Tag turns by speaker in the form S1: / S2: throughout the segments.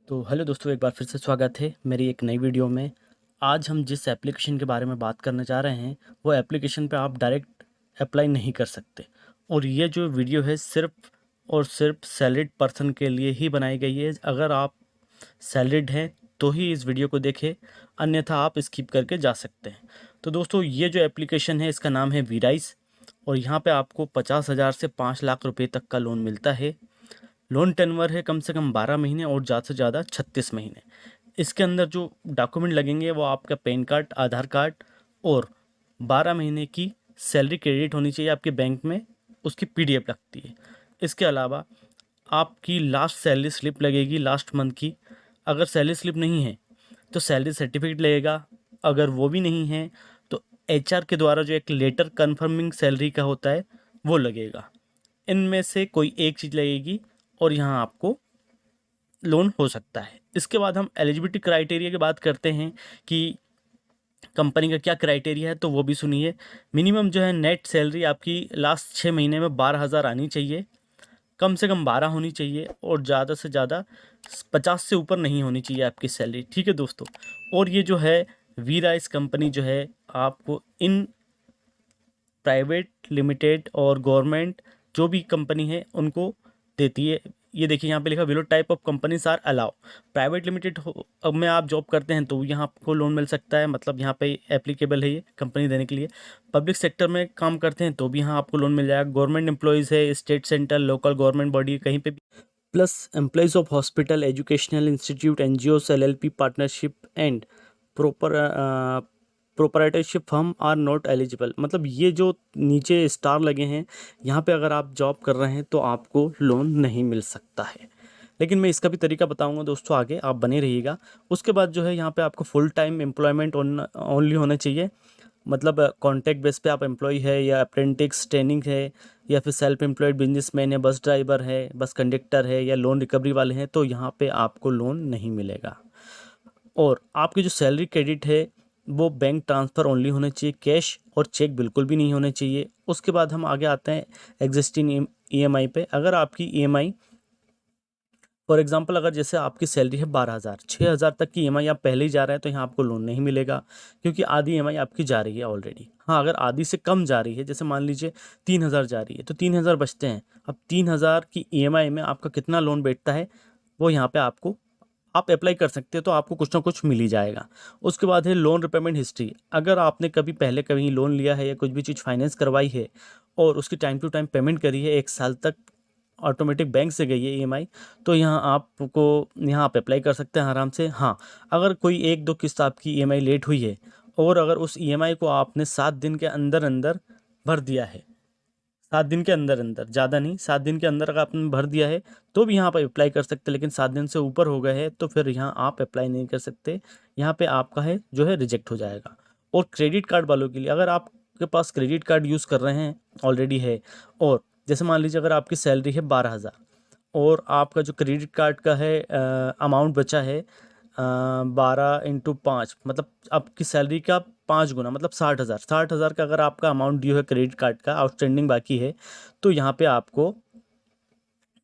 S1: तो हेलो दोस्तों, एक बार फिर से स्वागत है मेरी एक नई वीडियो में। आज हम जिस एप्लीकेशन के बारे में बात करने जा रहे हैं वो एप्लीकेशन पे आप डायरेक्ट अप्लाई नहीं कर सकते। और ये जो वीडियो है सिर्फ और सिर्फ सैलरीड पर्सन के लिए ही बनाई गई है। अगर आप सैलरीड हैं तो ही इस वीडियो को देखें, अन्यथा आप स्किप करके जा सकते हैं। तो दोस्तों, ये जो एप्लीकेशन है इसका नाम है वीराइस, और यहाँ पे आपको 50,000 से 5 लाख रुपए तक का लोन मिलता है। लोन टेन्योर है कम से कम 12 महीने और ज़्यादा से ज़्यादा 36 महीने। इसके अंदर जो डॉक्यूमेंट लगेंगे वो आपका पैन कार्ड, आधार कार्ड और 12 महीने की सैलरी क्रेडिट होनी चाहिए आपके बैंक में, उसकी पीडीएफ लगती है। इसके अलावा आपकी लास्ट सैलरी स्लिप लगेगी लास्ट मंथ की। अगर सैलरी स्लिप नहीं है तो सैलरी सर्टिफिकेट लगेगा। अगर वो भी नहीं है तो एचआर के द्वारा जो एक लेटर कन्फर्मिंग सैलरी का होता है वो लगेगा। इनमें से कोई एक चीज़ लगेगी और यहाँ आपको लोन हो सकता है। इसके बाद हम एलिजिबिलिटी क्राइटेरिया की बात करते हैं कि कंपनी का क्या क्राइटेरिया है, तो वो भी सुनिए। मिनिमम जो है नेट सैलरी आपकी लास्ट 6 महीने में 12,000 आनी चाहिए, कम से कम 12 होनी चाहिए और ज़्यादा से ज़्यादा 50 से ऊपर नहीं होनी चाहिए आपकी सैलरी। ठीक है दोस्तों। और ये जो है वीराइस कंपनी जो है आपको इन प्राइवेट लिमिटेड और गवर्नमेंट जो भी कंपनी है उनको देती है। ये देखिए यहाँ पे लिखा below type of companies are allow. Private limited अब में आप जॉब करते हैं तो यहाँ आपको लोन मिल सकता है, मतलब यहाँ पे एप्लीकेबल है ये कंपनी देने के लिए। पब्लिक सेक्टर में काम करते हैं तो भी यहाँ आपको लोन मिल जाएगा। गवर्नमेंट एम्प्लॉयज़ है, state, central, local government body कहीं पे भी, plus employees of hospital, educational institute, NGOs, LLP, partnership and proper proprietorship firm are not eligible. मतलब ये जो नीचे स्टार लगे हैं यहाँ पे अगर आप जॉब कर रहे हैं तो आपको लोन नहीं मिल सकता है। लेकिन मैं इसका भी तरीका बताऊंगा दोस्तों, आगे आप बने रहिएगा। उसके बाद जो है यहाँ पे आपको फुल टाइम एम्प्लॉयमेंट ओनली होना चाहिए। मतलब कॉन्ट्रैक्ट बेस पे आप एम्प्लॉय है या अप्रेंटिस ट्रेनिंग है या फिर सेल्फ एम्प्लॉयड बिजनेसमैन है, बस ड्राइवर है, बस कंडक्टर है या लोन रिकवरी वाले हैं, तो यहाँ पे आपको लोन नहीं मिलेगा। और आपकी जो सैलरी क्रेडिट है वो बैंक ट्रांसफ़र ओनली होने चाहिए, कैश और चेक बिल्कुल भी नहीं होने चाहिए। उसके बाद हम आगे आते हैं एग्जिस्टिंग ईएमआई पे। अगर आपकी ईएमआई फॉर एग्जांपल अगर जैसे आपकी सैलरी है 12,000, 6,000 तक की ईएमआई आप पहले ही जा रहे हैं तो यहाँ आपको लोन नहीं मिलेगा, क्योंकि आधी ईएमआई आपकी जा रही है ऑलरेडी। हाँ, अगर आधी से कम जा रही है, जैसे मान लीजिए 3,000 जा रही है तो 3,000 बचते हैं। अब 3,000 की ईएमआई में आपका कितना लोन बैठता है वो यहाँ पे आपको आप अप्लाई कर सकते हैं, तो आपको कुछ ना कुछ मिल ही जाएगा। उसके बाद है लोन रिपेमेंट हिस्ट्री। अगर आपने कभी पहले कहीं लोन लिया है या कुछ भी चीज़ फाइनेंस करवाई है और उसकी टाइम टू टाइम पेमेंट करी है, 1 साल तक ऑटोमेटिक बैंक से गई है ईएमआई, तो यहाँ आपको यहाँ आप अप्लाई कर सकते हैं आराम से। हाँ, अगर कोई 1-2 किस्त आपकी ईएमआई लेट हुई है और अगर उस ईएमआई को आपने 7 दिन के अंदर अंदर भर दिया है, 7 दिन के अंदर अंदर, ज़्यादा नहीं, 7 दिन के अंदर अगर आपने भर दिया है तो भी यहाँ पर अप्लाई कर सकते हैं। लेकिन 7 दिन से ऊपर हो गए हैं तो फिर यहाँ आप अप्लाई नहीं कर सकते, यहाँ पे आपका है जो है रिजेक्ट हो जाएगा। और क्रेडिट कार्ड वालों के लिए, अगर आपके पास क्रेडिट कार्ड यूज़ कर रहे हैं ऑलरेडी है, और जैसे मान लीजिए अगर आपकी सैलरी है 12,000 और आपका जो क्रेडिट कार्ड का है अमाउंट बचा है 12 × 5, मतलब आपकी सैलरी का 5 गुना, मतलब 60,000। 60,000 का अगर आपका अमाउंट ड्यू है क्रेडिट कार्ड का, आउटस्टैंडिंग बाकी है, तो यहाँ पे आपको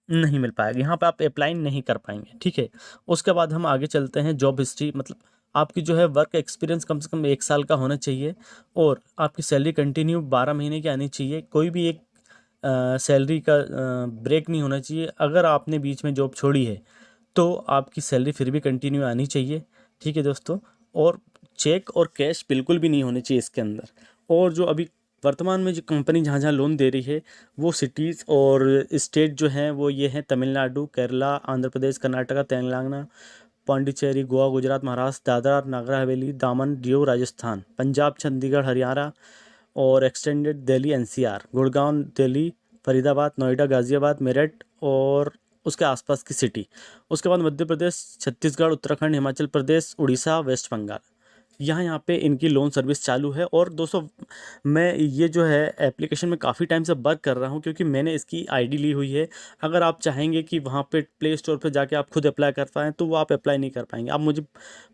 S1: नहीं मिल पाएगा, यहाँ पे आप अप्लाई नहीं कर पाएंगे। ठीक है। उसके बाद हम आगे चलते हैं जॉब हिस्ट्री। मतलब आपकी जो है वर्क एक्सपीरियंस कम से कम 1 साल का होना चाहिए और आपकी सैलरी कंटिन्यू 12 महीने की आनी चाहिए। कोई भी एक सैलरी का ब्रेक नहीं होना चाहिए। अगर आपने बीच में जॉब छोड़ी है तो आपकी सैलरी फिर भी कंटिन्यू आनी चाहिए। ठीक है दोस्तों। और चेक और कैश बिल्कुल भी नहीं होने चाहिए इसके अंदर। और जो अभी वर्तमान में जो कंपनी जहाँ जहाँ लोन दे रही है वो सिटीज़ और स्टेट जो हैं वो ये हैं तमिलनाडु, केरला, आंध्र प्रदेश, कर्नाटका, तेलंगाना, पांडिचेरी, गोवा, गुजरात, महाराष्ट्र, दादरा नगर हवेली, दामन दिउ, राजस्थान, पंजाब, चंडीगढ़, हरियाणा और एक्सटेंडेड दिल्ली एनसीआर, गुड़गांव, दिल्ली, फरीदाबाद, नोएडा, गाज़ियाबाद, मेरठ और उसके आसपास की सिटी। उसके बाद मध्य प्रदेश, छत्तीसगढ़, उत्तराखंड, हिमाचल प्रदेश, उड़ीसा, वेस्ट बंगाल। यहाँ पे इनकी लोन सर्विस चालू है। और दोस्तों मैं ये जो है एप्लीकेशन में काफ़ी टाइम से वर्क कर रहा हूँ, क्योंकि मैंने इसकी आईडी ली हुई है। अगर आप चाहेंगे कि वहाँ पे प्ले स्टोर पे जाके आप खुद अप्लाई कर पाएँ, तो वो आप अप्लाई नहीं कर पाएंगे। आप मुझे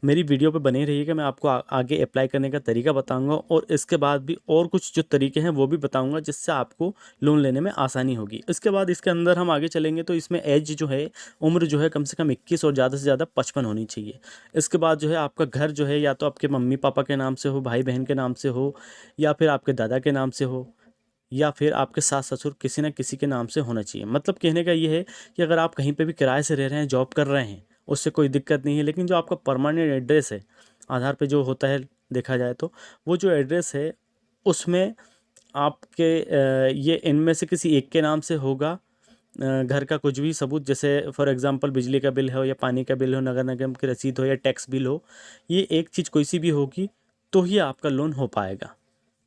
S1: मेरी वीडियो पे बने रहिएगा, मैं आपको आगे अप्लाई करने का तरीका बताऊँगा, और इसके बाद भी और कुछ जो तरीके हैं वो भी बताऊँगा, जिससे आपको लोन लेने में आसानी होगी। इसके बाद इसके अंदर हम आगे चलेंगे तो इसमें एज जो है, उम्र जो है कम से कम 21 और ज़्यादा से ज़्यादा 55 होनी चाहिए। इसके बाद जो है आपका घर जो है या तो आपके मम्मी पापा के नाम से हो, भाई बहन के नाम से हो, या फिर आपके दादा के नाम से हो, या फिर आपके सास ससुर किसी न किसी के नाम से होना चाहिए। मतलब कहने का ये है कि अगर आप कहीं पे भी किराए से रह रहे हैं, जॉब कर रहे हैं, उससे कोई दिक्कत नहीं है, लेकिन जो आपका परमानेंट एड्रेस है आधार पे जो होता है, देखा जाए तो वो जो एड्रेस है उसमें आपके ये इनमें से किसी एक के नाम से होगा। घर का कुछ भी सबूत, जैसे फॉर एग्जांपल बिजली का बिल हो या पानी का बिल हो, नगर निगम की रसीद हो या टैक्स बिल हो, ये एक चीज़ कोई सी भी होगी तो ही आपका लोन हो पाएगा।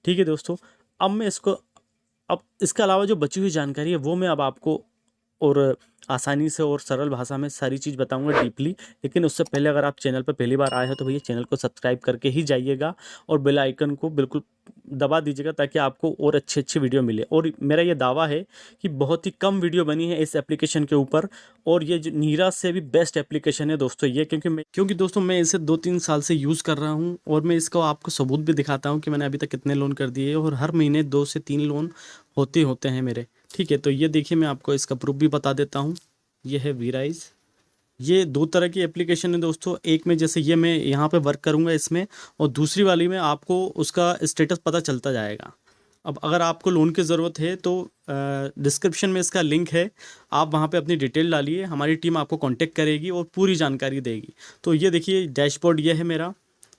S1: ठीक है दोस्तों, अब इसके अलावा जो बची हुई जानकारी है वो मैं अब आपको और आसानी से और सरल भाषा में सारी चीज़ बताऊंगा डीपली। लेकिन उससे पहले अगर आप चैनल पर पहली बार आए हो तो भैया चैनल को सब्सक्राइब करके ही जाइएगा, और बेल आइकन को बिल्कुल दबा दीजिएगा, ताकि आपको और अच्छी अच्छी वीडियो मिले। और मेरा ये दावा है कि बहुत ही कम वीडियो बनी है इस एप्लीकेशन के ऊपर, और ये जो नीरा से भी बेस्ट एप्लीकेशन है दोस्तों ये, क्योंकि दोस्तों मैं इसे 2-3 साल से यूज़ कर रहा हूँ, और मैं इसको आपको सबूत भी दिखाता हूँ कि मैंने अभी तक कितने लोन कर दिए, और हर महीने 2 से 3 लोन होते होते हैं मेरे। ठीक है, तो ये देखिए मैं आपको इसका प्रूफ भी बता देता हूँ। ये है वीराइज। ये 2 तरह की एप्लीकेशन है दोस्तों। एक में जैसे ये मैं यहाँ पे वर्क करूँगा इसमें, और दूसरी वाली में आपको उसका स्टेटस पता चलता जाएगा। अब अगर आपको लोन की ज़रूरत है तो डिस्क्रिप्शन में इसका लिंक है, आप वहाँ पे अपनी डिटेल डालिए, हमारी टीम आपको कांटेक्ट करेगी और पूरी जानकारी देगी। तो ये देखिए डैशबोर्ड ये है मेरा,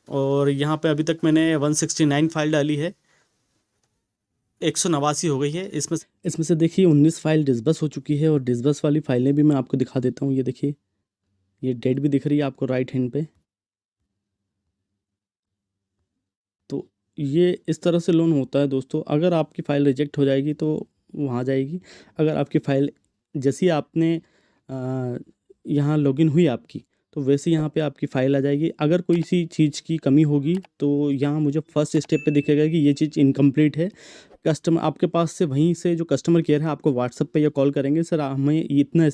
S1: और यहाँ पे अभी तक मैंने 169 फाइल डाली है, 189 हो गई है। इसमें से देखिए 19 फाइल डिसबस हो चुकी है, और डिसबस वाली फाइलें भी मैं आपको दिखा देता हूँ। ये देखिए, ये डेट भी दिख रही है आपको राइट हैंड पे। तो ये इस तरह से लोन होता है दोस्तों। अगर आपकी फ़ाइल रिजेक्ट हो जाएगी तो वहाँ जाएगी। अगर आपकी फ़ाइल जैसी आपने यहाँ लॉगिन हुई आपकी, तो वैसे यहाँ पे आपकी फ़ाइल आ जाएगी। अगर कोई सी चीज़ की कमी होगी तो यहाँ मुझे फर्स्ट स्टेप पे दिखेगा कि ये चीज़ इनकम्प्लीट है। कस्टमर आपके पास से, वहीं से जो कस्टमर केयर है आपको व्हाट्सएप पे या कॉल करेंगे, सर हमें इतना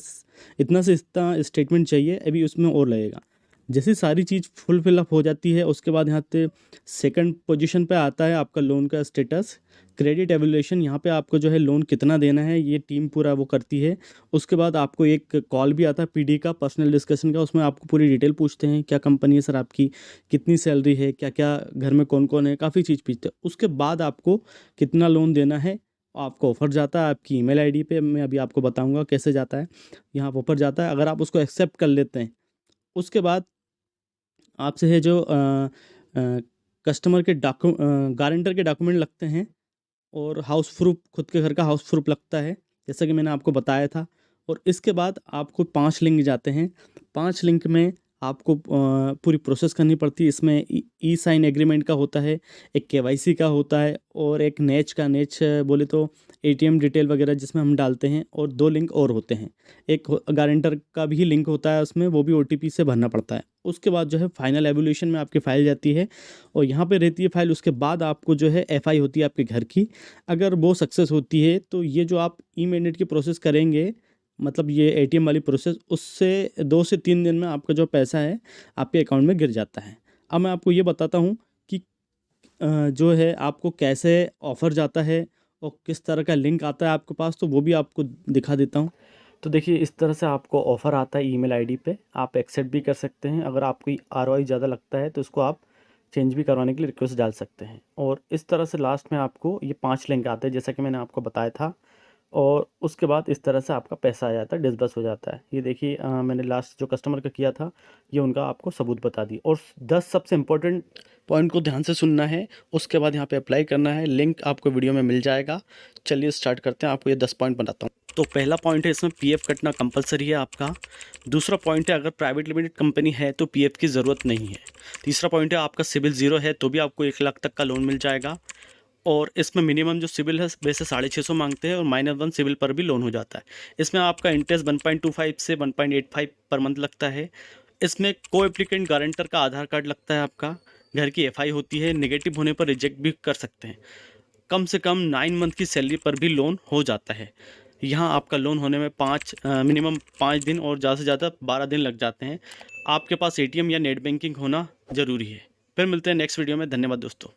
S1: से इतना स्टेटमेंट चाहिए, अभी उसमें और लगेगा। जैसे सारी चीज़ फुल फिलअप हो जाती है, उसके बाद यहाँ पे सेकंड पोजीशन पे आता है आपका लोन का स्टेटस, क्रेडिट एवल्यूएशन। यहाँ पे आपको जो है लोन कितना देना है ये टीम पूरा वो करती है। उसके बाद आपको एक कॉल भी आता है पीडी का, पर्सनल डिस्कशन का, उसमें आपको पूरी डिटेल पूछते हैं, क्या कंपनी है सर आपकी, कितनी सैलरी है, क्या क्या घर में कौन कौन है, काफ़ी चीज़ पूछते हैं। उसके बाद आपको कितना लोन देना है आपको ऑफ़र जाता है आपकी ईमेल आईडी पे। मैं अभी आपको बताऊंगा कैसे जाता है। यहाँ ऑफ़र जाता है, अगर आप उसको एक्सेप्ट कर लेते हैं, उसके बाद आपसे है जो कस्टमर के गारंटर के डॉक्यूमेंट लगते हैं, और हाउस प्रूफ, खुद के घर का हाउस प्रूफ लगता है, जैसा कि मैंने आपको बताया था। और इसके बाद आपको 5 लिंक जाते हैं। 5 लिंक में आपको पूरी प्रोसेस करनी पड़ती है। इसमें ई साइन एग्रीमेंट का होता है, एक केवाईसी का होता है, और एक नेच बोले तो एटीएम डिटेल वगैरह जिसमें हम डालते हैं, और 2 लिंक और होते हैं। एक गारंटर का भी लिंक होता है उसमें, वो भी ओटीपी से भरना पड़ता है। उसके बाद जो है फाइनल एवोल्यूशन में आपकी फ़ाइल जाती है, और यहाँ पे रहती है फ़ाइल। उसके बाद आपको जो है एफआई होती है आपके घर की। अगर वो सक्सेस होती है तो ये जो आप ई मैंडेट की प्रोसेस करेंगे, मतलब ये एटीएम वाली प्रोसेस, उससे 2 से 3 दिन में आपका जो पैसा है आपके अकाउंट में गिर जाता है। अब मैं आपको ये बताता हूँ कि जो है आपको कैसे ऑफ़र जाता है और किस तरह का लिंक आता है आपके पास, तो वो भी आपको दिखा देता हूँ। तो देखिए इस तरह से आपको ऑफ़र आता है ईमेल आईडी पे, आप एक्सेप्ट भी कर सकते हैं। अगर आपको आरओआई ज़्यादा लगता है तो इसको आप चेंज भी करवाने के लिए रिक्वेस्ट डाल सकते हैं। और इस तरह से लास्ट में आपको ये 5 लिंक आते हैं, जैसा कि मैंने आपको बताया था। और उसके बाद इस तरह से आपका पैसा आ जाता है, डिसबर्स हो जाता है। ये देखिए मैंने लास्ट जो कस्टमर का किया था, ये उनका आपको सबूत बता दी। और 10 सबसे इम्पोर्टेंट पॉइंट को ध्यान से सुनना है, उसके बाद यहाँ पे अप्लाई करना है। लिंक आपको वीडियो में मिल जाएगा। चलिए स्टार्ट करते हैं, आपको ये 10 पॉइंट बताता हूँ। तो पहला पॉइंट है, इसमें पीएफ कटना कंपलसरी है आपका। दूसरा पॉइंट है, अगर प्राइवेट लिमिटेड कंपनी है तो पीएफ की ज़रूरत नहीं है। तीसरा पॉइंट है, आपका सिबिल 0 है तो भी आपको 1 लाख तक का लोन मिल जाएगा। और इसमें मिनिमम जो सिबिल है वैसे 650 मांगते हैं, और -1 सिबिल पर भी लोन हो जाता है। इसमें आपका इंटरेस्ट 1.25 से 1.85 पर मंथ लगता है। इसमें को एप्लीकेंट गारंटर का आधार कार्ड लगता है आपका। घर की एफआई होती है, नेगेटिव होने पर रिजेक्ट भी कर सकते हैं। कम से कम 9 मंथ की सैलरी पर भी लोन हो जाता है। यहाँ आपका लोन होने में मिनिमम 5 दिन और ज़्यादा से ज़्यादा 12 दिन लग जाते हैं। आपके पास एटीएम या नेट बैंकिंग होना ज़रूरी है। फिर मिलते हैं नेक्स्ट वीडियो में। धन्यवाद दोस्तों।